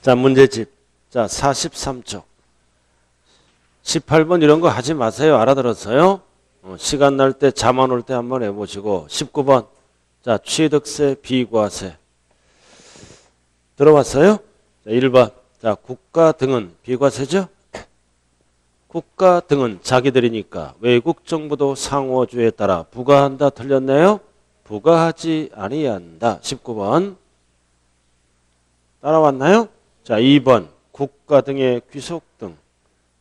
자, 문제집. 자, 43쪽. 18번 이런 거 하지 마세요. 알아들었어요? 시간 날 때, 잠안 올 때 한번 해보시고. 19번. 자, 취득세, 비과세. 들어봤어요? 자, 1번. 자, 국가 등은 비과세죠? 국가 등은 자기들이니까 외국 정부도 상호주의에 따라 부과한다. 틀렸네요? 부과하지 아니한다. 19번. 따라왔나요? 자, 2번. 국가 등의 귀속 등.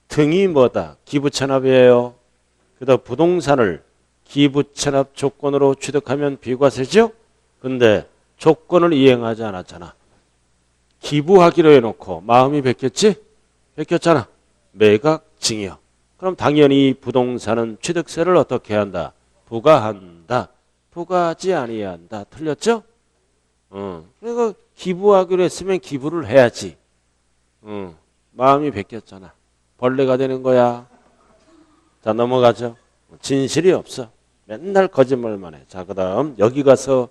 등이 뭐다? 기부채납이에요. 그래서 부동산을 기부채납 조건으로 취득하면 비과세죠? 근데 조건을 이행하지 않았잖아. 기부하기로 해놓고 마음이 베꼈지? 베꼈잖아. 매각, 징역. 그럼 당연히 부동산은 취득세를 어떻게 한다? 부과한다. 부과하지 아니한다. 틀렸죠? 그러니까 기부하기로 했으면 기부를 해야지. 마음이 베꼈잖아. 벌레가 되는 거야. 자, 넘어가죠. 진실이 없어. 맨날 거짓말만 해. 자, 그 다음 여기 가서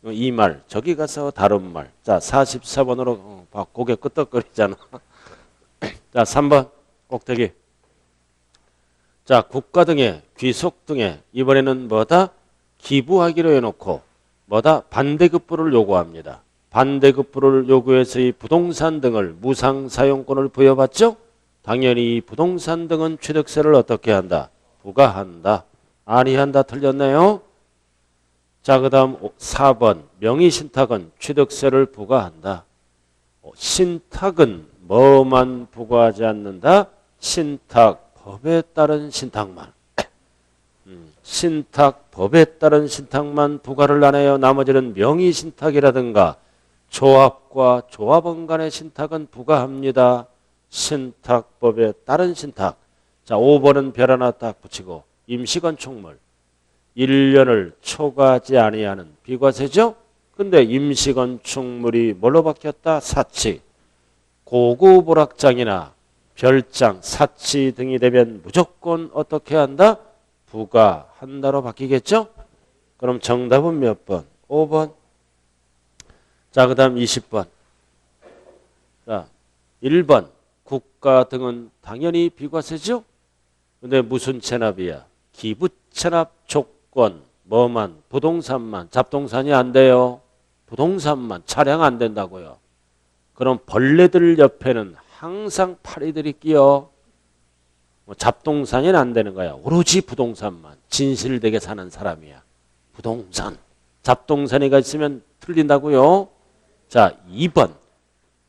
이 말, 저기 가서 다른 말. 자, 44번으로 고개 끄덕거리잖아. 자, 3번 꼭대기. 자, 국가 등의 귀속 등의 이번에는 뭐다? 기부하기로 해놓고 뭐다? 반대급부를 요구합니다. 반대급부를 요구해서 이 부동산 등을 무상사용권을 부여받죠? 당연히 부동산 등은 취득세를 어떻게 한다? 부과한다. 아니한다. 틀렸네요. 자, 그 다음 4번. 명의신탁은 취득세를 부과한다. 신탁은 뭐만 부과하지 않는다? 신탁, 법에 따른 신탁만. 신탁, 법에 따른 신탁만 부과를 안 해요. 나머지는 명의신탁이라든가 조합과 조합원 간의 신탁은 부과합니다. 신탁법에 따른 신탁. 자, 5번은 별 하나 딱 붙이고 임시건축물. 1년을 초과하지 아니하는 비과세죠? 근데 임시건축물이 뭘로 바뀌었다? 사치. 고급 오락장이나 별장, 사치 등이 되면 무조건 어떻게 한다? 부과한다로 바뀌겠죠? 그럼 정답은 몇 번? 5번. 자, 그 다음 20번. 자, 1번. 국가 등은 당연히 비과세죠? 근데 무슨 체납이야? 기부체납 조건. 뭐만? 부동산만. 잡동산이 안 돼요. 부동산만. 차량 안 된다고요. 그럼 벌레들 옆에는 항상 파리들이 끼어. 잡동산이 안 되는 거야. 오로지 부동산만. 진실되게 사는 사람이야. 부동산. 잡동산이가 있으면 틀린다고요. 자, 2번.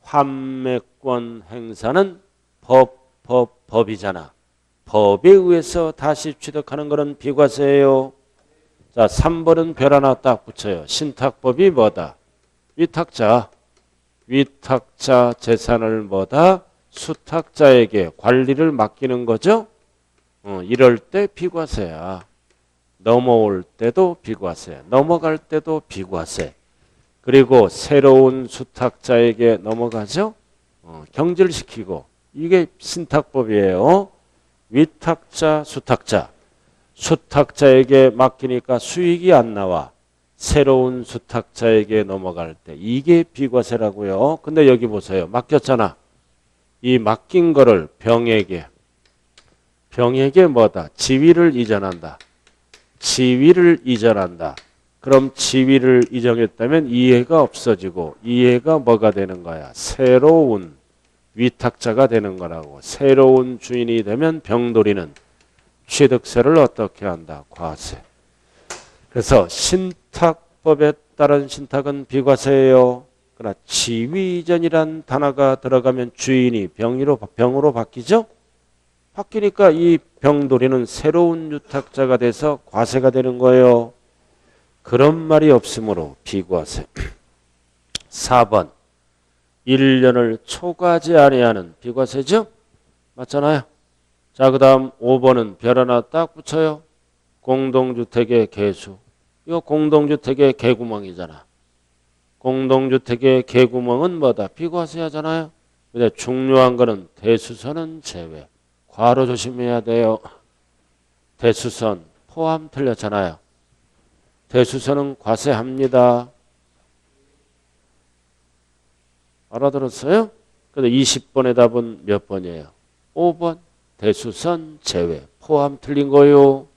환매권 행사는 법이잖아. 법에 의해서 다시 취득하는 것은 비과세예요. 자, 3번은 별 하나 딱 붙여요. 신탁법이 뭐다? 위탁자. 위탁자 재산을 뭐다? 수탁자에게 관리를 맡기는 거죠. 이럴 때 비과세야. 넘어올 때도 비과세. 넘어갈 때도 비과세. 그리고 새로운 수탁자에게 넘어가죠. 경질시키고. 이게 신탁법이에요. 위탁자, 수탁자. 수탁자에게 맡기니까 수익이 안 나와. 새로운 수탁자에게 넘어갈 때. 이게 비과세라고요. 근데 여기 보세요. 맡겼잖아. 이 맡긴 거를 병에게 뭐다? 지위를 이전한다. 지위를 이전한다. 그럼 지위를 이전했다면 이해가 없어지고 이해가 뭐가 되는 거야? 새로운 위탁자가 되는 거라고. 새로운 주인이 되면 병돌이는 취득세를 어떻게 한다? 과세. 그래서 신탁법에 따른 신탁은 비과세예요. 그러나 지위 이전이란 단어가 들어가면 주인이 병으로 바뀌죠? 바뀌니까 이 병돌이는 새로운 유탁자가 돼서 과세가 되는 거예요. 그런 말이 없으므로 비과세. 4번. 1년을 초과하지 아니하는 비과세죠? 맞잖아요. 자, 그 다음 5번은 별 하나 딱 붙여요. 공동주택의 개수. 이거 공동주택의 개구멍이잖아. 공동주택의 개구멍은 뭐다? 비과세 하잖아요. 근데 중요한 거는 대수선은 제외. 괄호 조심해야 돼요. 대수선 포함 틀렸잖아요. 대수선은 과세합니다. 알아들었어요? 그래서 20번의 답은 몇 번이에요? 5번. 대수선 제외. 포함 틀린 거요.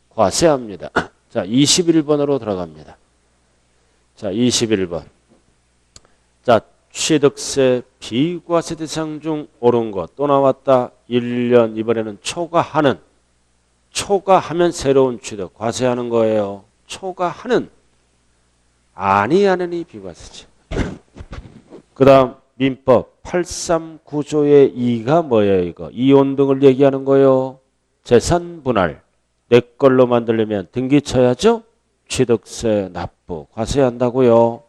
과세합니다. 자, 21번으로 들어갑니다. 자, 21번. 자, 취득세 비과세 대상 중 옳은 거 또 나왔다. 1년 이번에는 초과하는. 초과하면 새로운 취득 과세하는 거예요. 초과하는. 아니하는이 비과세지. 그 다음 민법 839조의 2가 뭐예요? 이거 이혼 등을 얘기하는 거예요. 재산 분할. 내 걸로 만들려면 등기 쳐야죠. 취득세 납부 과세한다고요.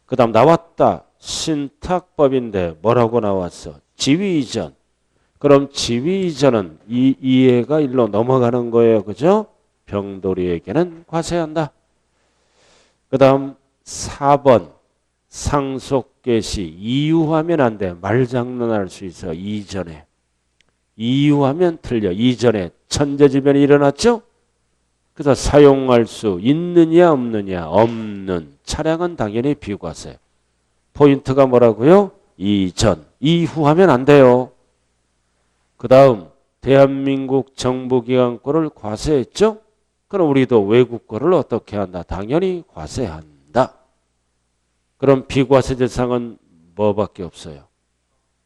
그 다음 나왔다. 신탁법인데 뭐라고 나왔어? 지위 이전. 그럼 지위 이전은 이 이해가 일로 넘어가는 거예요. 그죠? 병돌이에게는 과세한다. 그 다음 4번 상속계 시 이유하면 안 돼. 말장난할 수 있어. 이전에. 이유하면 틀려. 이전에 천재지변이 일어났죠? 그래서 사용할 수 있느냐 없느냐? 없는. 차량은 당연히 비과세. 포인트가 뭐라고요? 이전. 이후 하면 안 돼요. 그 다음 대한민국 정부기관권을 과세했죠? 그럼 우리도 외국 거를 어떻게 한다? 당연히 과세한다. 그럼 비과세 대상은 뭐밖에 없어요?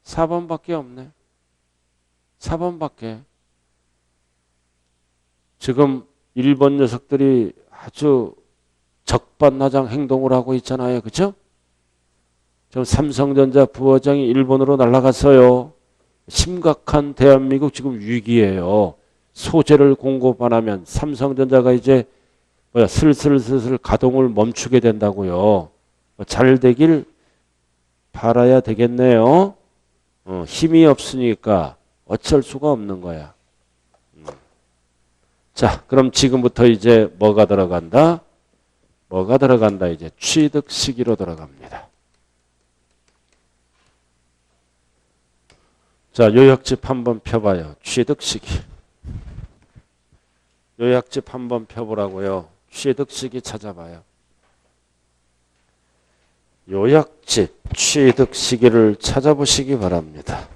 4번밖에 없네. 4번밖에. 지금 일본 녀석들이 아주 적반하장 행동을 하고 있잖아요. 그렇죠? 지금 삼성전자 부회장이 일본으로 날아갔어요. 심각한 대한민국 지금 위기예요. 소재를 공급 안 하면 삼성전자가 이제 슬슬 가동을 멈추게 된다고요. 잘 되길 바라야 되겠네요. 힘이 없으니까 어쩔 수가 없는 거야. 자, 그럼 지금부터 이제 뭐가 들어간다? 뭐가 들어간다? 이제 취득 시기로 들어갑니다. 자, 요약집 한번 펴봐요. 취득 시기. 요약집 한번 펴보라고요. 취득 시기 찾아봐요. 요약집 취득 시기를 찾아보시기 바랍니다.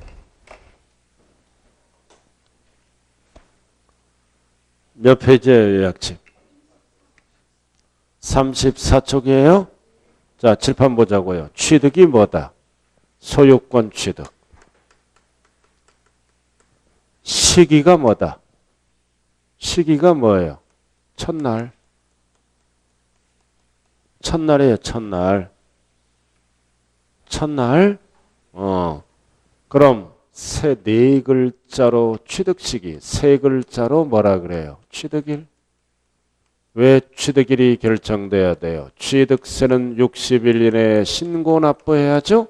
몇 페이지예요, 요약집? 34쪽이에요? 자, 칠판 보자고요. 취득이 뭐다? 소유권 취득. 시기가 뭐다? 시기가 뭐예요? 첫날. 첫날이에요, 첫날. 첫날? 그럼 네 글자로 취득 시기, 세 글자로 뭐라 그래요? 취득일. 왜 취득일이 결정돼야 돼요? 취득세는 60일 이내에 신고 납부해야죠?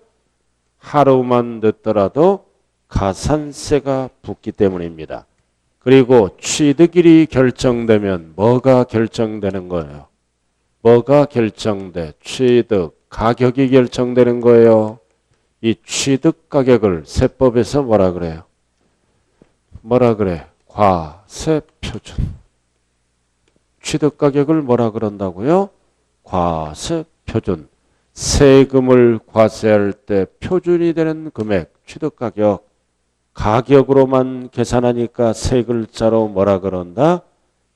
하루만 늦더라도 가산세가 붙기 때문입니다. 그리고 취득일이 결정되면 뭐가 결정되는 거예요? 뭐가 결정돼? 취득 가격이 결정되는 거예요. 이 취득 가격을 세법에서 뭐라 그래요? 뭐라 그래? 과세 표준. 취득 가격을 뭐라 그런다고요? 과세 표준. 세금을 과세할 때 표준이 되는 금액, 취득 가격. 가격으로만 계산하니까 세 글자로 뭐라 그런다?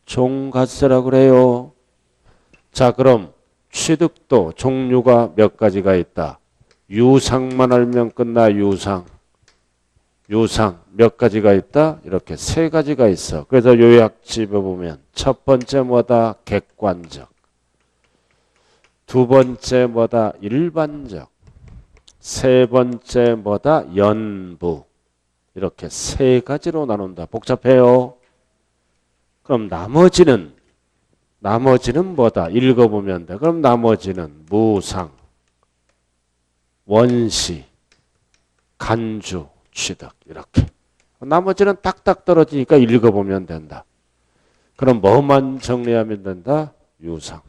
종가세라고 그래요. 자, 그럼 취득도 종류가 몇 가지가 있다. 유상만 알면 끝나. 유상. 유상 몇 가지가 있다? 이렇게 세 가지가 있어. 그래서 요약집에 보면 첫 번째 뭐다? 객관적. 두 번째 뭐다? 일반적. 세 번째 뭐다? 연부. 이렇게 세 가지로 나눈다. 복잡해요. 그럼 나머지는 뭐다? 읽어보면 돼. 그럼 나머지는 무상, 원시, 간주, 취득 이렇게. 나머지는 딱딱 떨어지니까 읽어보면 된다. 그럼 뭐만 정리하면 된다? 유상.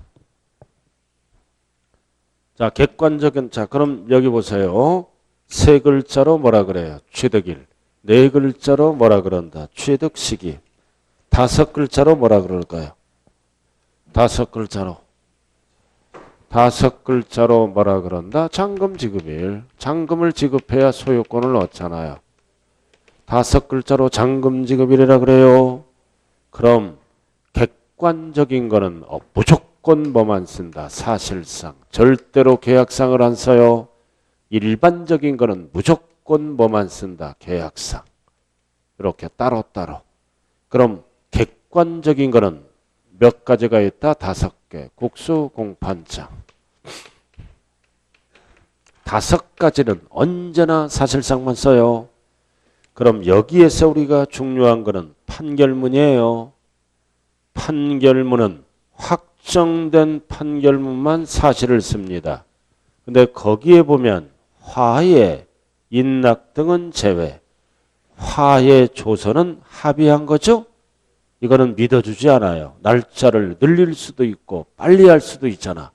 자, 객관적인, 자, 그럼 여기 보세요. 세 글자로 뭐라 그래요? 취득일. 네 글자로 뭐라 그런다? 취득 시기. 다섯 글자로 뭐라 그럴까요? 다섯 글자로 다섯 글자로 뭐라 그런다? 잔금 지급일. 잔금을 지급해야 소유권을 얻잖아요. 다섯 글자로 잔금 지급일이라 그래요. 그럼 객관적인 거는 무조건 뭐만 쓴다. 사실상. 절대로 계약상을 안 써요. 일반적인 거는 무조건 뭐만 쓴다. 계약상. 이렇게 따로따로. 그럼 객관적인 거는 몇 가지가 있다? 다섯 개. 국수 공판장. 다섯 가지는 언제나 사실상만 써요. 그럼 여기에서 우리가 중요한 거는 판결문이에요. 판결문은 확정된 판결문만 사실을 씁니다. 근데 거기에 보면 화해, 인락 등은 제외. 화해 조서는 합의한 거죠? 이거는 믿어주지 않아요. 날짜를 늘릴 수도 있고 빨리 할 수도 있잖아.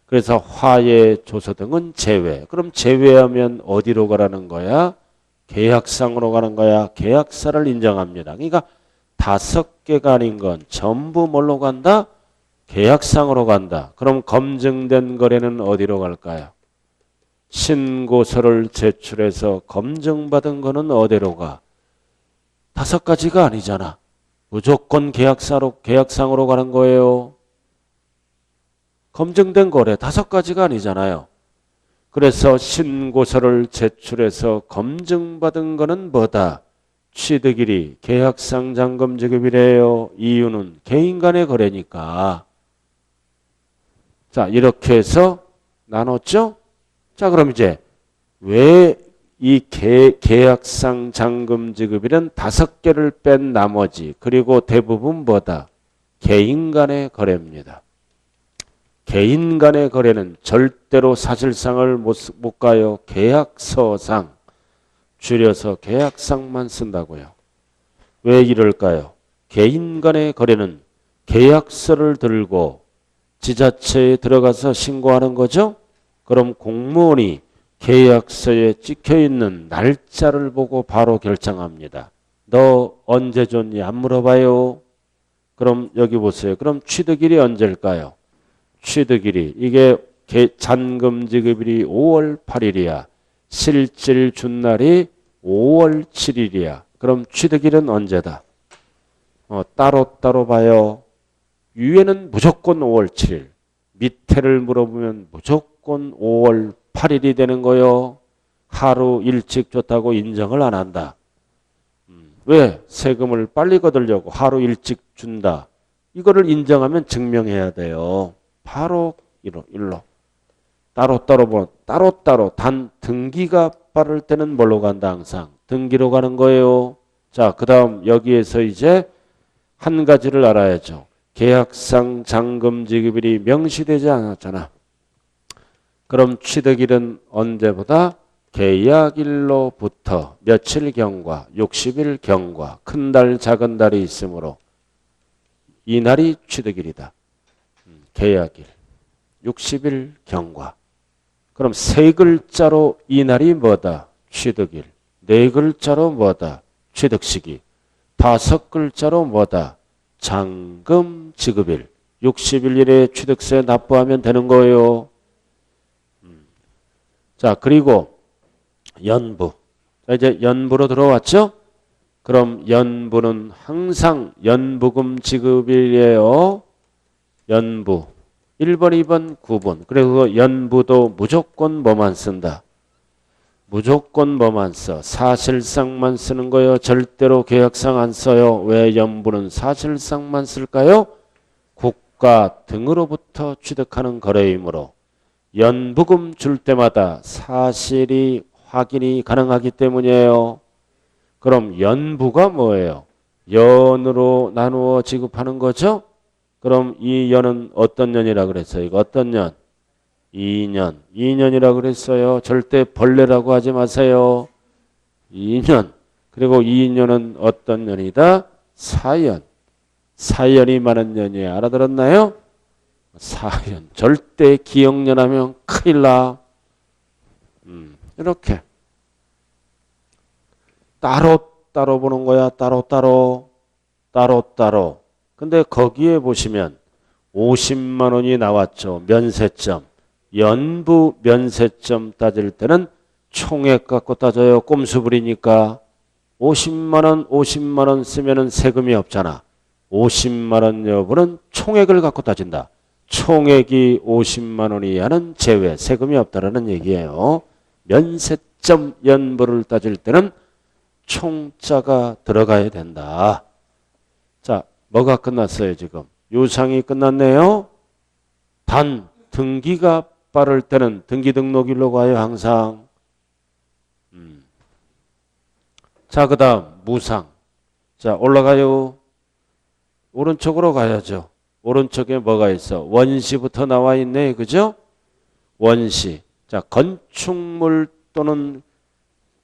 그래서 화해 조서 등은 제외. 그럼 제외하면 어디로 가라는 거야? 계약상으로 가는 거야. 계약사를 인정합니다. 그러니까 다섯 개가 아닌 건 전부 뭘로 간다? 계약상으로 간다. 그럼 검증된 거래는 어디로 갈까요? 신고서를 제출해서 검증받은 거는 어디로 가? 다섯 가지가 아니잖아. 무조건 계약상으로 가는 거예요. 검증된 거래 다섯 가지가 아니잖아요. 그래서 신고서를 제출해서 검증받은 거는 뭐다? 취득일이 계약상 잔금 지급이래요. 이유는 개인 간의 거래니까. 자, 이렇게 해서 나눴죠? 자, 그럼 이제 왜 이 계약상 잔금 지급일은 다섯 개를 뺀 나머지 그리고 대부분 뭐다? 개인 간의 거래입니다. 개인 간의 거래는 절대로 사실상을 못 가요. 계약서상. 줄여서 계약상만 쓴다고요. 왜 이럴까요? 개인 간의 거래는 계약서를 들고 지자체에 들어가서 신고하는 거죠? 그럼 공무원이 계약서에 찍혀있는 날짜를 보고 바로 결정합니다. 너 언제 줬니? 안 물어봐요. 그럼 여기 보세요. 그럼 취득일이 언제일까요? 취득일이 이게 잔금 지급일이 5월 8일이야. 실질 준 날이 5월 7일이야. 그럼 취득일은 언제다? 따로따로 봐요. 위에는 무조건 5월 7일. 밑에를 물어보면 무조건 5월 8일이 되는 거요. 하루 일찍 줬다고 인정을 안 한다. 왜? 세금을 빨리 거두려고 하루 일찍 준다. 이거를 인정하면 증명해야 돼요. 바로 일로. 따로따로 단 등기가 빠를 때는 뭘로 간다 항상? 등기로 가는 거예요. 자, 그 다음 여기에서 이제 한 가지를 알아야죠. 계약상 잔금 지급일이 명시되지 않았잖아. 그럼 취득일은 언제보다? 계약일로부터 며칠 경과? 60일 경과. 큰 달 작은 달이 있으므로 이 날이 취득일이다. 계약일 60일 경과. 그럼 세 글자로 이 날이 뭐다? 취득일. 네 글자로 뭐다? 취득시기. 다섯 글자로 뭐다? 잔금 지급일. 60일 이내에 취득세 납부하면 되는 거예요. 자, 그리고 연부. 자, 이제 연부로 들어왔죠? 그럼 연부는 항상 연부금 지급일이에요. 연부. 1번, 2번, 9번. 그리고 연부도 무조건 뭐만 쓴다? 무조건 뭐만 써? 사실상만 쓰는 거예요. 절대로 계약상 안 써요. 왜 연부는 사실상만 쓸까요? 국가 등으로부터 취득하는 거래이므로 연부금 줄 때마다 사실이 확인이 가능하기 때문이에요. 그럼 연부가 뭐예요? 연으로 나누어 지급하는 거죠? 그럼 이 연은 어떤 년이라 그랬어요? 이거 어떤 년? 2년. 2년이라 그랬어요. 절대 벌레라고 하지 마세요. 2년. 그리고 2년은 어떤 년이다? 사연. 사연이 많은 년이에요. 알아들었나요? 사연. 절대 기억연하면 큰일 나. 이렇게. 따로따로 보는 거야. 따로따로. 근데 거기에 보시면 50만 원이 나왔죠. 면세점. 연부 면세점 따질 때는 총액 갖고 따져요. 꼼수 부리니까. 50만 원, 50만 원 쓰면은 세금이 없잖아. 50만 원 여부는 총액을 갖고 따진다. 총액이 50만 원 이하는 제외, 세금이 없다라는 얘기예요. 면세점 연부를 따질 때는 총자가 들어가야 된다. 자, 뭐가 끝났어요, 지금? 유상이 끝났네요. 단, 등기가 빠를 때는 등기 등록일로 가요, 항상. 자, 그 다음, 무상. 자, 올라가요. 오른쪽으로 가야죠. 오른쪽에 뭐가 있어? 원시부터 나와 있네, 그죠? 원시. 자, 건축물 또는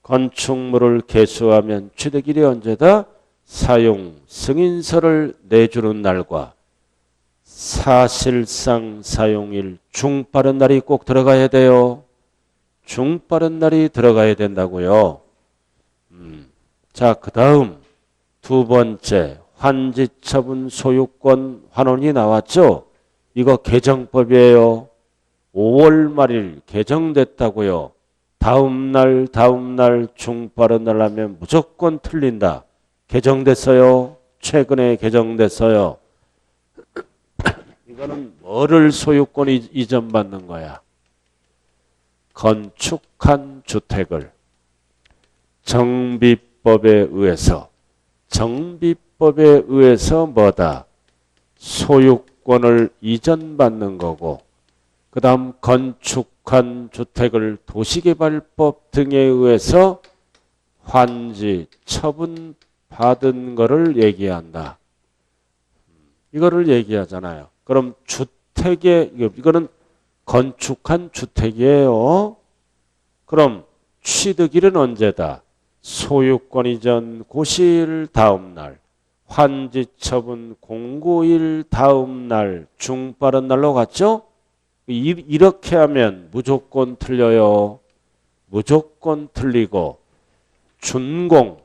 건축물을 개수하면 취득일이 언제다? 사용 승인서를 내주는 날과 사실상 사용일 중빠른 날이 꼭 들어가야 돼요. 중빠른 날이 들어가야 된다고요. 자, 그 다음 두 번째 환지처분 소유권 환원이 나왔죠. 이거 개정법이에요. 5월 말일 개정됐다고요. 다음 날 중빠른 날 하면 무조건 틀린다. 개정됐어요. 최근에 개정됐어요. 이거는 뭐를 소유권 이전받는 거야? 건축한 주택을 정비법에 의해서 뭐다? 소유권을 이전받는 거고, 그 다음 건축한 주택을 도시개발법 등에 의해서 환지, 처분 받은 거를 얘기한다. 이거를 얘기하잖아요. 그럼 주택의, 이거는 건축한 주택이에요. 그럼 취득일은 언제다? 소유권 이전 고시일 다음 날, 환지 처분 공고일 다음 날, 중빠른 날로 갔죠? 이렇게 하면 무조건 틀려요. 무조건 틀리고, 준공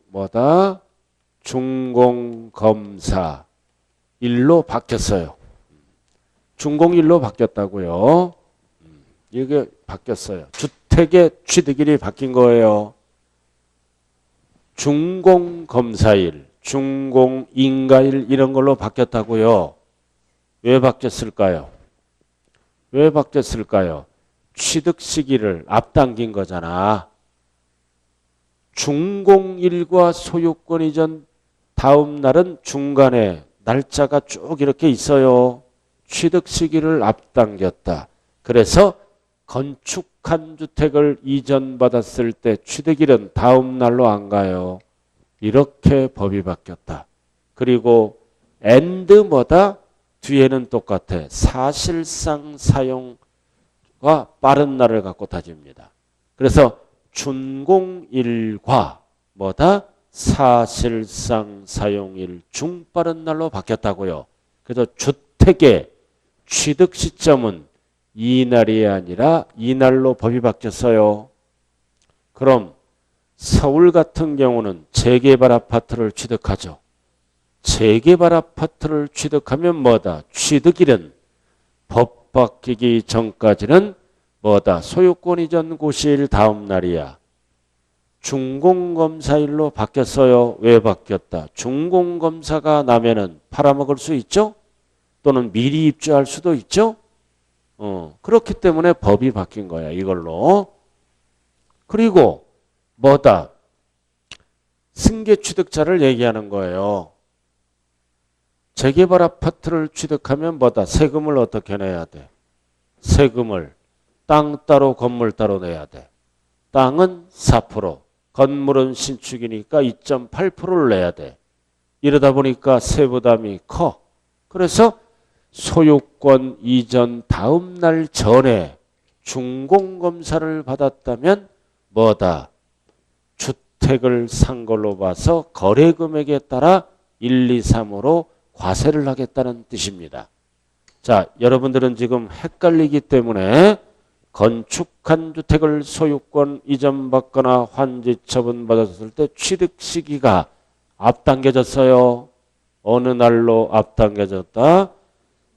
뭐다? 준공검사 일로 바뀌었어요. 준공일로 바뀌었다고요. 이게 바뀌었어요. 주택의 취득일이 바뀐 거예요. 준공검사일, 준공인가일 이런 걸로 바뀌었다고요. 왜 바뀌었을까요? 왜 바뀌었을까요? 취득 시기를 앞당긴 거잖아. 준공일과 소유권 이전 다음 날은 중간에 날짜가 쭉 이렇게 있어요. 취득 시기를 앞당겼다. 그래서 건축한 주택을 이전받았을 때 취득일은 다음 날로 안 가요. 이렇게 법이 바뀌었다. 그리고 and 뭐다? 뒤에는 똑같아. 사실상 사용과 빠른 날을 갖고 따집니다. 그래서 준공일과 뭐다? 사실상 사용일 중빠른 날로 바뀌었다고요. 그래서 주택의 취득 시점은 이날이 아니라 이날로 법이 바뀌었어요. 그럼 서울 같은 경우는 재개발 아파트를 취득하죠. 재개발 아파트를 취득하면 뭐다? 취득일은 법 바뀌기 전까지는 뭐다? 소유권 이전 고시일 다음 날이야. 준공검사일로 바뀌었어요. 왜 바뀌었다? 준공검사가 나면은 팔아먹을 수 있죠? 또는 미리 입주할 수도 있죠? 그렇기 때문에 법이 바뀐 거야. 이걸로. 그리고 뭐다? 승계 취득자를 얘기하는 거예요. 재개발 아파트를 취득하면 뭐다? 세금을 어떻게 내야 돼? 세금을 땅 따로 건물 따로 내야 돼. 땅은 4%, 건물은 신축이니까 2.8%를 내야 돼. 이러다 보니까 세부담이 커. 그래서 소유권 이전 다음 날 전에 준공검사를 받았다면 뭐다? 주택을 산 걸로 봐서 거래 금액에 따라 1, 2, 3으로 과세를 하겠다는 뜻입니다. 자, 여러분들은 지금 헷갈리기 때문에 건축한 주택을 소유권 이전받거나 환지 처분받았을 때 취득 시기가 앞당겨졌어요. 어느 날로 앞당겨졌다?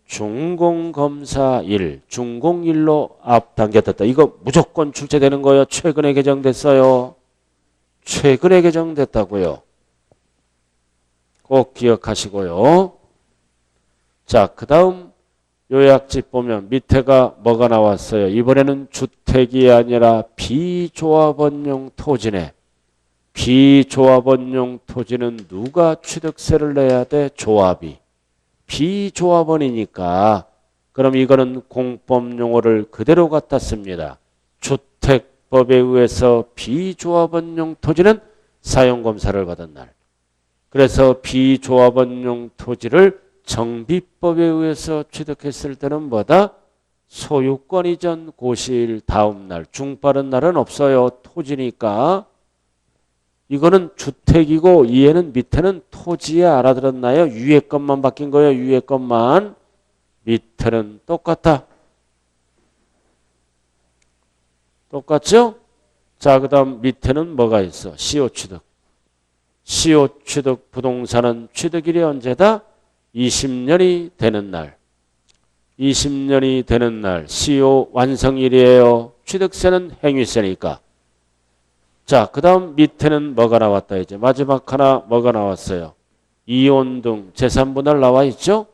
준공검사일, 준공일로 앞당겨졌다. 이거 무조건 출제되는 거예요. 최근에 개정됐어요. 최근에 개정됐다고요. 꼭 기억하시고요. 자, 그 다음 요약집 보면 밑에가 뭐가 나왔어요. 이번에는 주택이 아니라 비조합원용 토지네. 비조합원용 토지는 누가 취득세를 내야 돼? 조합이. 비조합원이니까 그럼 이거는 공법용어를 그대로 갖다 씁니다. 주택법에 의해서 비조합원용 토지는 사용검사를 받은 날. 그래서 비조합원용 토지를 정비법에 의해서 취득했을 때는 뭐다? 소유권 이전 고시일 다음 날. 중빠른 날은 없어요. 토지니까. 이거는 주택이고 얘는 밑에는 토지에 알아들었나요? 위에 것만 바뀐 거예요. 위에 것만. 밑에는 똑같다. 똑같죠? 자, 그 다음 밑에는 뭐가 있어? 시효취득. 시효취득 부동산은 취득일이 언제다? 20년이 되는 날. 20년이 되는 날 시효 완성일이에요. 취득세는 행위세니까. 자, 그 다음 밑에는 뭐가 나왔다 이제. 마지막 하나 뭐가 나왔어요. 이혼 등 재산분할 나와 있죠?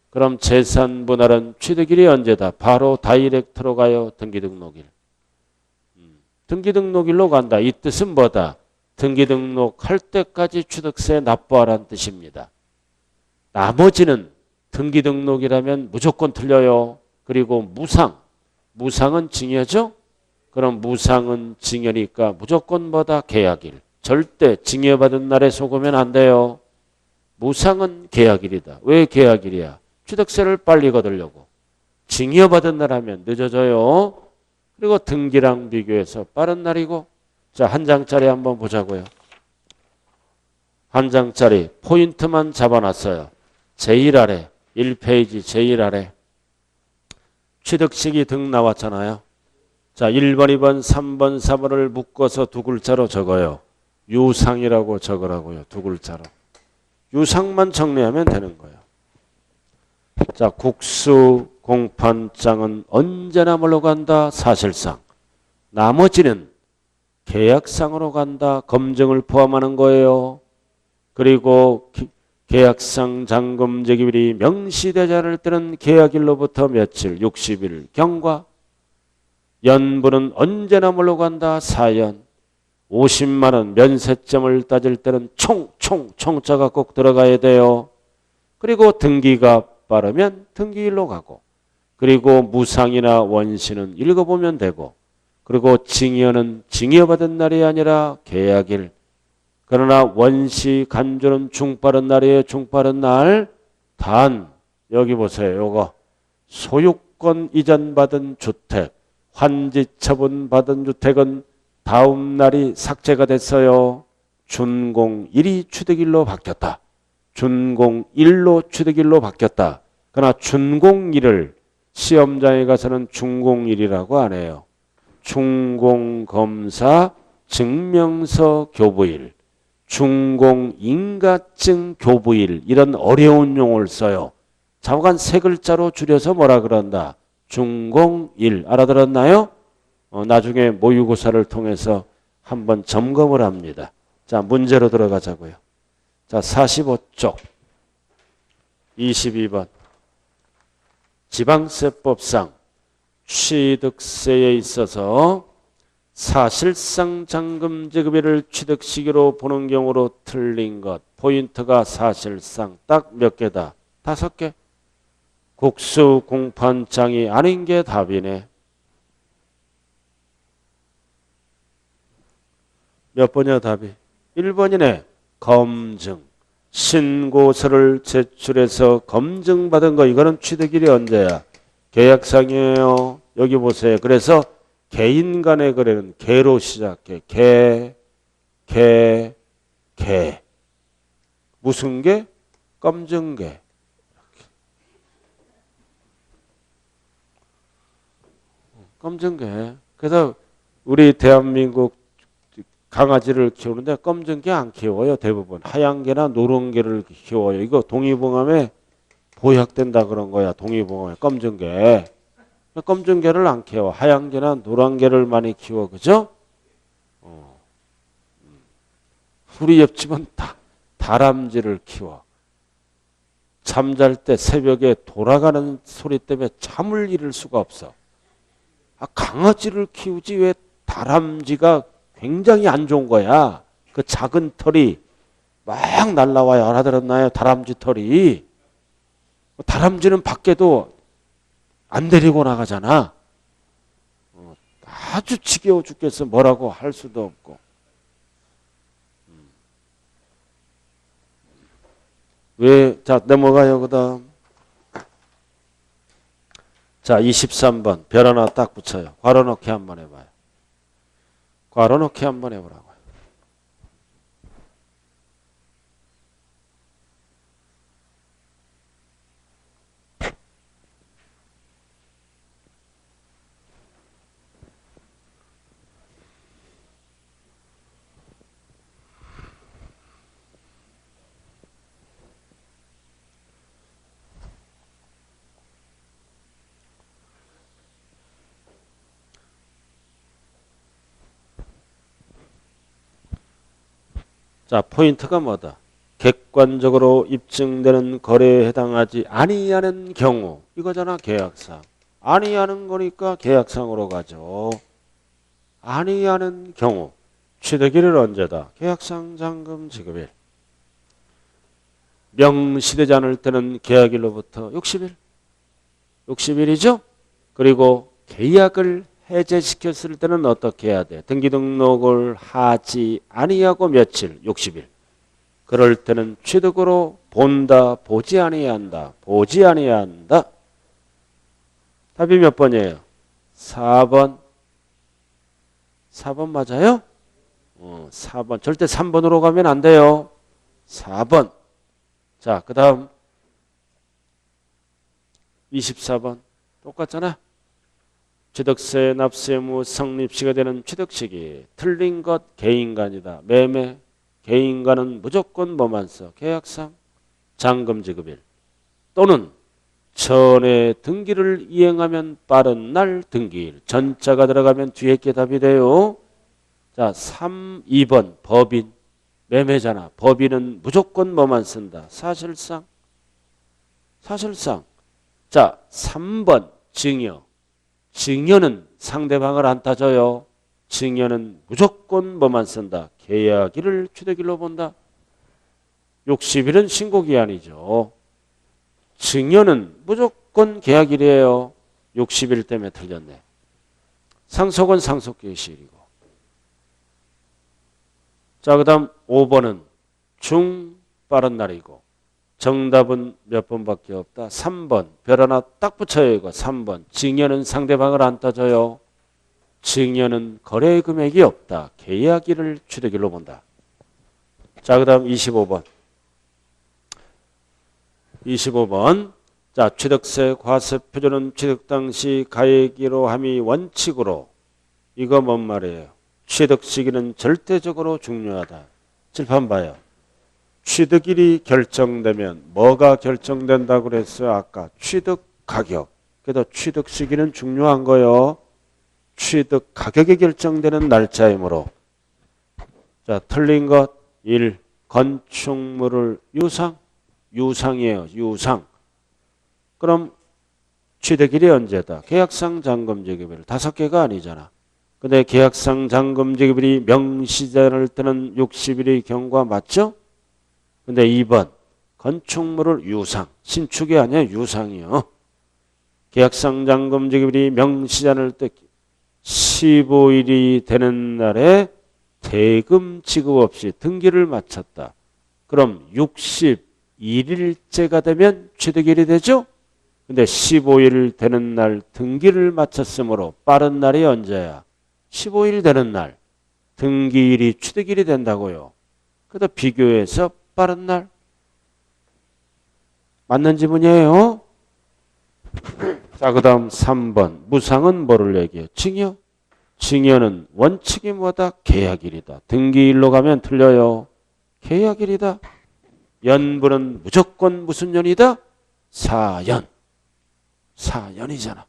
그럼 재산분할은 취득일이 언제다? 바로 다이렉트로 가요. 등기등록일. 등기등록일로 간다. 이 뜻은 뭐다? 등기등록할 때까지 취득세 납부하라는 뜻입니다. 나머지는 등기등록이라면 무조건 틀려요. 그리고 무상. 무상은 징여죠? 그럼 무상은 징여니까 무조건 뭐다? 계약일. 절대 징여받은 날에 속으면 안 돼요. 무상은 계약일이다. 왜 계약일이야? 취득세를 빨리 거두려고. 징여받은 날 하면 늦어져요. 그리고 등기랑 비교해서 빠른 날이고. 자, 한 장짜리 한번 보자고요. 한 장짜리 포인트만 잡아놨어요. 제일 아래 1페이지 제일 아래 취득시기 등 나왔잖아요. 자, 1번, 2번, 3번, 4번을 묶어서 두 글자로 적어요. 유상이라고 적으라고요. 두 글자로. 유상만 정리하면 되는 거예요. 자, 국수 공판장은 언제나 뭘로 간다? 사실상. 나머지는 계약상으로 간다. 검증을 포함하는 거예요. 그리고 계약상 잔금 제기일이 명시되지 않을 때는 계약일로부터 며칠, 60일 경과. 연부는 언제나 뭘로 간다? 사연. 50만 원 면세점을 따질 때는 총자가 꼭 들어가야 돼요. 그리고 등기가 빠르면 등기일로 가고. 그리고 무상이나 원시는 읽어보면 되고. 그리고 징여는 징여받은 날이 아니라 계약일. 그러나 원시 간주는 중빠른 날이에요. 중빠른 날. 단 여기 보세요. 요거 소유권 이전받은 주택, 환지 처분받은 주택은 다음 날이 삭제가 됐어요. 준공일이 취득일로 바뀌었다. 준공일로 취득일로 바뀌었다. 그러나 준공일을 시험장에 가서는 준공일이라고 안 해요. 준공검사 증명서 교부일, 준공인가증 교부일 이런 어려운 용어를 써요. 좌우간 세 글자로 줄여서 뭐라 그런다? 준공일. 알아들었나요? 나중에 모의고사를 통해서 한번 점검을 합니다. 자, 문제로 들어가자고요. 자, 45쪽 22번 지방세법상 취득세에 있어서 사실상 잔금 지급일을 취득 시기로 보는 경우로 틀린 것. 포인트가 사실상 딱 몇 개다? 5개. 국수 공판장이 아닌 게 답이네. 몇 번이야 답이? 1번이네. 검증. 신고서를 제출해서 검증받은 거. 이거는 취득일이 언제야? 계약상이에요. 여기 보세요. 그래서 개인 간의 거래는 개로 시작해. 개. 무슨 개? 검증개. 검증개. 그래서 우리 대한민국 강아지를 키우는데 검정 개 안 키워요. 대부분 하얀 개나 노란 개를 키워요. 이거 동의보감에 보약된다 그런 거야. 동의보감에 검정 개. 검정 개를 안 키워. 하얀 개나 노란 개를 많이 키워. 그죠? 우리 옆집은 다람쥐를 키워. 잠잘 때 새벽에 돌아가는 소리 때문에 잠을 이룰 수가 없어. 강아지를 키우지 왜 다람쥐가 굉장히 안 좋은 거야. 그 작은 털이 막 날라와요. 알아들었나요? 다람쥐 털이. 다람쥐는 밖에도 안 데리고 나가잖아. 아주 지겨워 죽겠어. 뭐라고 할 수도 없고. 왜? 자, 넘어가요. 그 다음. 자, 23번. 별 하나 딱 붙여요. 괄호 넣기 한번 해봐요. 괄호 넣기 한번 해보라고요. 자, 포인트가 뭐다? 객관적으로 입증되는 거래에 해당하지 아니하는 경우. 이거잖아, 계약상. 아니하는 거니까 계약상으로 가죠. 아니하는 경우. 취득일은 언제다? 계약상 잔금 지급일. 명시되지 않을 때는 계약일로부터 60일. 60일이죠? 그리고 계약을 해제시켰을 때는 어떻게 해야 돼? 등기 등록을 하지 아니하고 며칠? 60일. 그럴 때는 취득으로 본다, 보지 아니한다. 보지 아니한다. 답이 몇 번이에요? 4번. 4번 맞아요? 4번. 절대 3번으로 가면 안 돼요. 4번. 자, 그 다음 24번. 똑같잖아. 취득세, 납세의무 성립시가 되는 취득시기. 틀린 것 개인간이다. 매매. 개인간은 무조건 뭐만 써? 계약상 잔금 지급일. 또는 전에 등기를 이행하면 빠른 날 등기일. 전자가 들어가면 뒤에 게 답이 돼요. 자, 2번 법인. 매매잖아. 법인은 무조건 뭐만 쓴다? 사실상. 사실상. 자, 3번 증여. 증여는 상대방을 안 따져요. 증여는 무조건 뭐만 쓴다? 계약일을 취득일로 본다. 60일은 신고기한이죠. 증여는 무조건 계약일이에요. 60일 때문에 틀렸네. 상속은 상속기일이고. 자, 그 다음 5번은 중 빠른 날이고. 정답은 몇 번밖에 없다. 3번. 별 하나 딱 붙여요. 이거 3번. 증여는 상대방을 안 따져요. 증여는 거래 금액이 없다. 계약일을 취득일로 본다. 자, 그 다음 25번. 25번. 자, 취득세 과세 표준은 취득 당시 가액으로 함이 원칙으로. 이거 뭔 말이에요? 취득 시기는 절대적으로 중요하다. 칠판 봐요. 취득일이 결정되면 뭐가 결정된다고 그랬어요? 아까 취득 가격. 그래도 취득 시기는 중요한 거요. 취득 가격이 결정되는 날짜이므로. 자, 틀린 것 1. 건축물을 유상이에요. 유상. 그럼 취득일이 언제다? 계약상 잔금 지급일. 5개가 아니잖아. 근데 계약상 잔금 지급일이 명시되지 않을 때는 60일의 경과 맞죠? 근데 2번 건축물을 유상. 신축이 아니야. 유상이요. 계약상 잔금 지급일이 명시되지 않을 때 15일이 되는 날에 대금 지급 없이 등기를 마쳤다. 그럼 61일째가 되면 취득일이 되죠? 근데 15일 되는 날 등기를 마쳤으므로 빠른 날이 언제야? 15일 되는 날. 등기일이 취득일이 된다고요. 그래서 비교해서 빠른 날. 맞는 지문이에요. 자, 그 다음 3번. 무상은 뭐를 얘기해? 증여. 증여는 원칙이 뭐다? 계약일이다. 등기일로 가면 틀려요. 계약일이다. 연부는 무조건 무슨 년이다? 사연. 사연이잖아.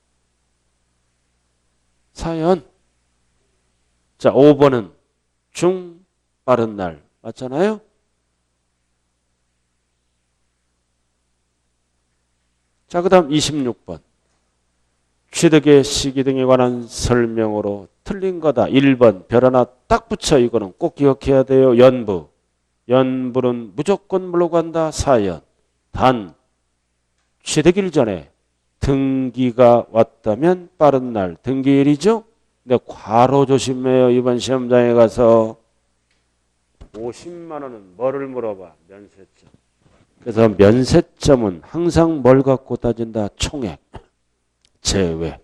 사연. 자, 5번은 중 빠른 날. 맞잖아요? 자, 그 다음 26번. 취득의 시기 등에 관한 설명으로 틀린 거다. 1번 별 하나 딱 붙여. 이거는 꼭 기억해야 돼요. 연부. 연부는 무조건 물러간다. 사연. 단 취득일 전에 등기가 왔다면 빠른 날. 등기일이죠. 근데 괄호 조심해요. 이번 시험장에 가서 50만 원은 뭐를 물어봐? 면세점. 그래서 면세점은 항상 뭘 갖고 따진다? 총액. 제외.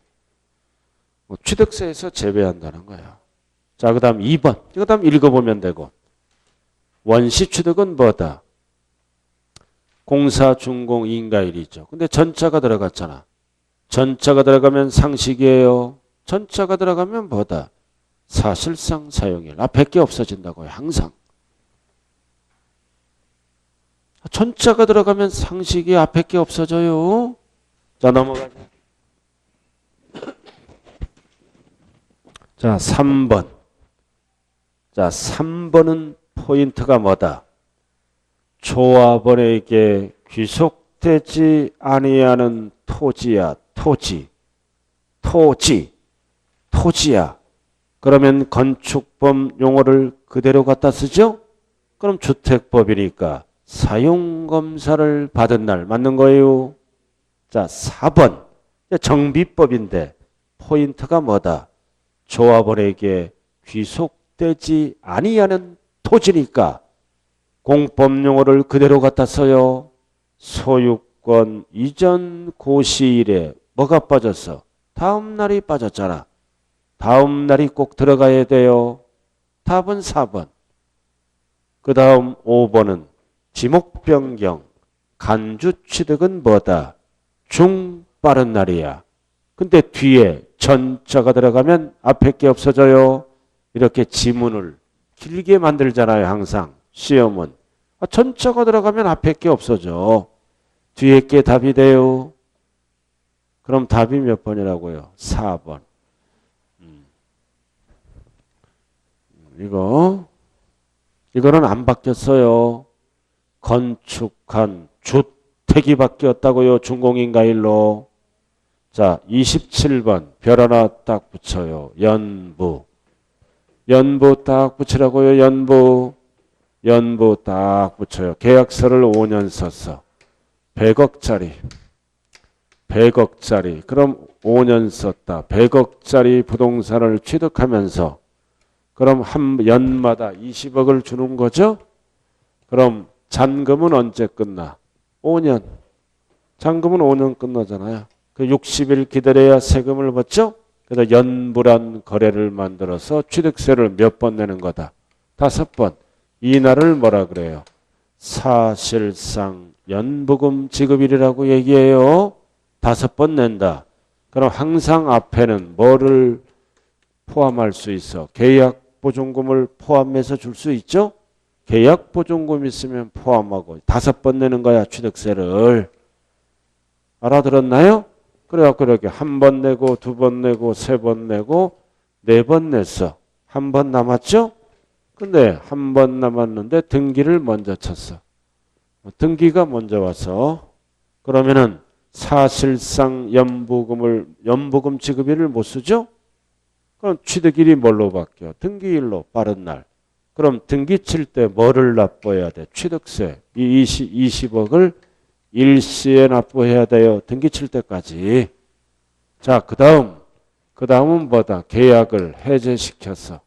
취득세에서 제외한다는 거예요. 자, 그 다음 2번. 그 다음 읽어보면 되고. 원시 취득은 뭐다? 공사, 준공, 인가일이죠. 근데 전자가 들어갔잖아. 전자가 들어가면 상식이에요. 전자가 들어가면 뭐다? 사실상 사용일. 앞에 게 없어진다고요. 항상. 전자가 들어가면 상식이 앞에 게 없어져요. 자, 넘어가자. 자, 3번. 자, 3번은 포인트가 뭐다? 조합원에게 귀속되지 아니하는 토지야. 토지야. 그러면 건축법 용어를 그대로 갖다 쓰죠? 그럼 주택법이니까 사용검사를 받은 날 맞는 거예요. 자, 4번. 정비법인데 포인트가 뭐다? 조합원에게 귀속되지 아니하는 토지니까 공법용어를 그대로 갖다 써요. 소유권 이전 고시일에 뭐가 빠졌어? 다음 날이 빠졌잖아. 다음 날이 꼭 들어가야 돼요. 답은 4번. 그 다음 5번은 지목 변경. 간주 취득은 뭐다? 중 빠른 날이야. 근데 뒤에 전자가 들어가면 앞에 게 없어져요. 이렇게 지문을 길게 만들잖아요. 항상 시험은. 전자가 들어가면 앞에 게 없어져. 뒤에 게 답이 돼요. 그럼 답이 몇 번이라고요? 4번. 이거는 안 바뀌었어요. 건축한 주택이 바뀌었다고요. 준공인가일로. 자, 27번 별 하나 딱 붙여요. 연부. 연부 딱 붙이라고요. 연부 딱 붙여요. 계약서를 5년 썼어. 100억짜리. 그럼 5년 썼다. 100억짜리 부동산을 취득하면서 그럼 한 연마다 20억을 주는 거죠? 그럼 잔금은 언제 끝나? 5년. 잔금은 5년 끝나잖아요. 그 60일 기다려야 세금을 받죠? 그래서 연부란 거래를 만들어서 취득세를 몇 번 내는 거다? 5번. 이 날을 뭐라 그래요? 사실상 연부금 지급일이라고 얘기해요. 5번 낸다. 그럼 항상 앞에는 뭐를 포함할 수 있어? 계약보증금을 포함해서 줄 수 있죠? 계약보증금 있으면 포함하고 5번 내는 거야. 취득세를. 알아들었나요? 그래갖고 이렇게 1번 내고 2번 내고 3번 내고 4번 냈어. 1번 남았죠? 근데 1번 남았는데 등기를 먼저 쳤어. 등기가 먼저 와서 그러면은 사실상 연부금 지급일을 못 쓰죠? 그럼 취득일이 뭘로 바뀌어? 등기일로 빠른 날. 그럼 등기 칠 때 뭐를 납부해야 돼? 취득세. 이 20억을 일시에 납부해야 돼요. 등기 칠 때까지. 자, 그 다음은 뭐다? 계약을 해제시켰어.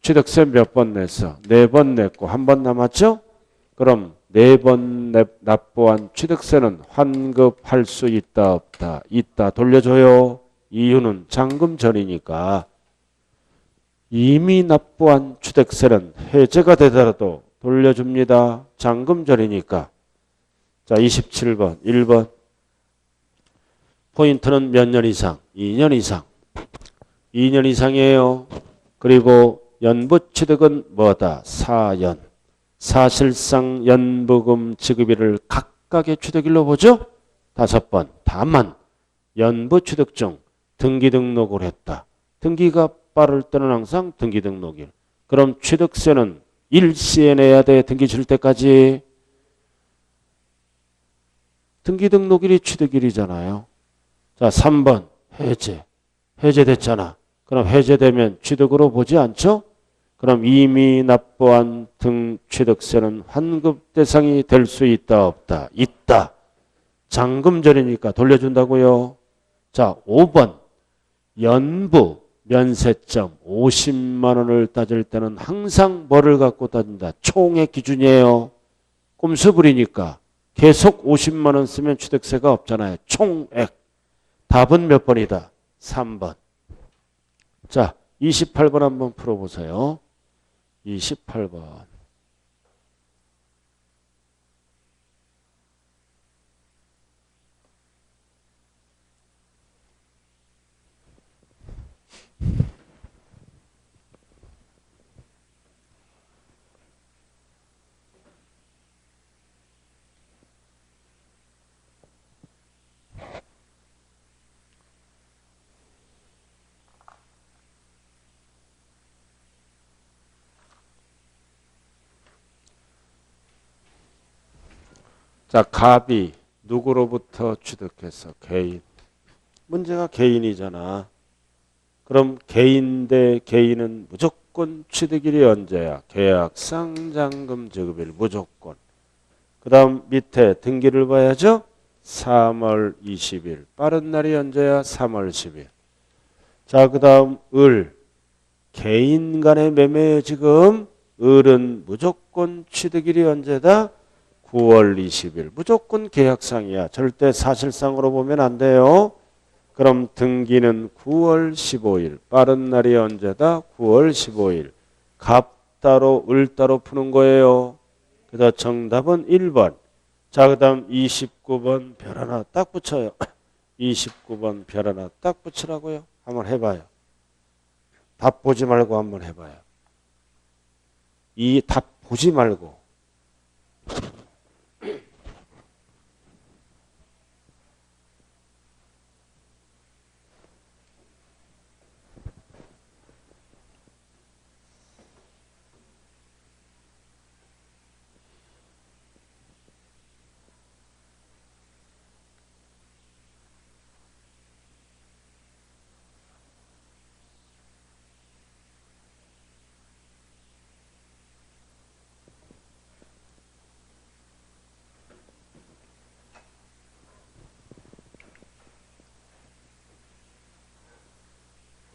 취득세 몇 번 냈어? 4번 냈고 1번 남았죠? 그럼 4번 납부한 취득세는 환급할 수 있다 없다? 있다. 돌려줘요. 이유는 잔금 전이니까. 이미 납부한 취득세는 해제가 되더라도 돌려줍니다. 잔금 전이니까. 자, 27번 1번. 포인트는 몇 년 이상? 2년 이상. 2년 이상이에요. 그리고 연부취득은 뭐다? 4연. 사실상 연부금 지급일을 각각의 취득일로 보죠. 5번. 다만 연부취득 중 등기 등록을 했다. 등기가 빠를 때는 항상 등기 등록일. 그럼 취득세는 일시에 내야 돼. 등기 줄 때까지. 등기 등록일이 취득일이잖아요. 자, 3번 해제. 해제됐잖아. 그럼 해제되면 취득으로 보지 않죠? 그럼 이미 납부한 등 취득세는 환급 대상이 될 수 있다 없다? 있다. 잔금절이니까 돌려준다고요. 자, 5번 연부 면세점 50만 원을 따질 때는 항상 뭐를 갖고 따진다? 총액 기준이에요. 꼼수 부리니까 계속 50만 원 쓰면 취득세가 없잖아요. 총액. 답은 몇 번이다? 3번. 자, 28번 한번 풀어보세요. 28번. 자, 갑이 누구로부터 취득해서? 개인. 문제가 개인이잖아. 그럼 개인 대 개인은 무조건 취득일이 언제야? 계약상 잔금 지급일 무조건. 그 다음 밑에 등기를 봐야죠. 3월 20일. 빠른 날이 언제야? 3월 10일. 자, 그 다음 을. 개인 간의 매매에 지금 을은 무조건 취득일이 언제다? 9월 20일. 무조건 계약상이야. 절대 사실상으로 보면 안 돼요. 그럼 등기는 9월 15일. 빠른 날이 언제다? 9월 15일. 갑 따로 을 따로 푸는 거예요. 그래서 정답은 1번. 자, 그 다음 29번 별 하나 딱 붙여요. 29번 별 하나 딱 붙이라고요. 한번 해봐요. 답 보지 말고 한번 해봐요. 이 답 보지 말고.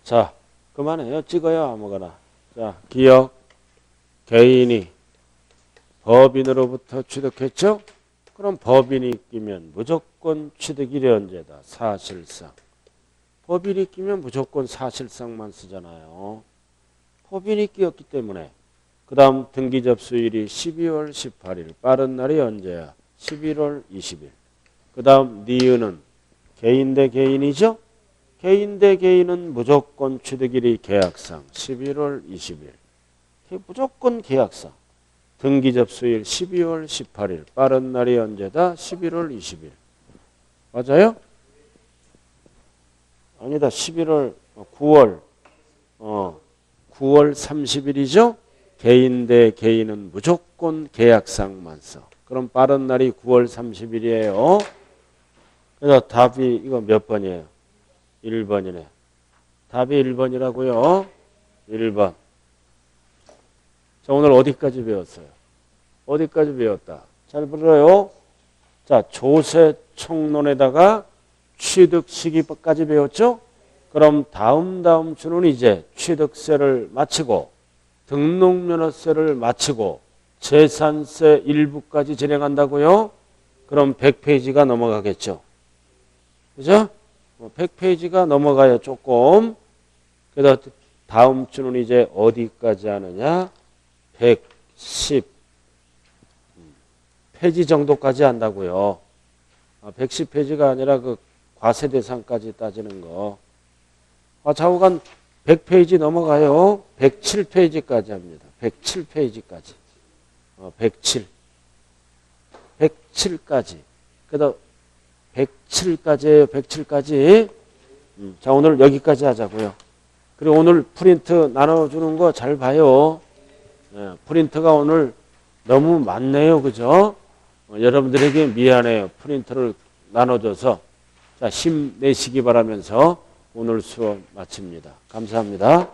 자, 그만해요. 찍어요. 아무거나. 자, 기억. 개인이 법인으로부터 취득했죠? 그럼 법인이 끼면 무조건 취득일이 언제다? 사실상. 법인이 끼면 무조건 사실상만 쓰잖아요. 법인이 끼었기 때문에. 그 다음 등기 접수일이 12월 18일. 빠른 날이 언제야? 11월 20일. 그 다음 니은은 개인 대 개인이죠? 개인 대 개인은 무조건 취득일이 계약상 11월 20일. 무조건 계약상. 등기 접수일 12월 18일. 빠른 날이 언제다? 11월 20일. 맞아요? 아니다. 9월 30일이죠? 개인 대 개인은 무조건 계약상만 써. 그럼 빠른 날이 9월 30일이에요. 그래서 답이 이거 몇 번이에요? 1번이네. 답이 1번이라고요. 1번. 자, 오늘 어디까지 배웠어요? 어디까지 배웠다? 잘 들어요. 자, 조세 총론에다가 취득 시기까지 배웠죠? 그럼 다음 주는 이제 취득세를 마치고 등록면허세를 마치고 재산세 일부까지 진행한다고요? 그럼 100페이지가 넘어가겠죠? 그죠? 100페이지가 넘어가요. 조금. 그래서 다음 주는 이제 어디까지 하느냐? 110페이지 정도까지 한다고요. 110페이지가 아니라 그 과세대상까지 따지는 거. 좌우간 100페이지 넘어가요. 107페이지까지 합니다. 107페이지까지. 107. 107까지. 그래도 107까지예요. 107까지. 자, 오늘 여기까지 하자고요. 그리고 오늘 프린트 나눠주는 거 잘 봐요. 프린트가 오늘 너무 많네요. 그죠? 여러분들에게 미안해요. 프린트를 나눠줘서. 자, 힘내시기 바라면서 오늘 수업 마칩니다. 감사합니다.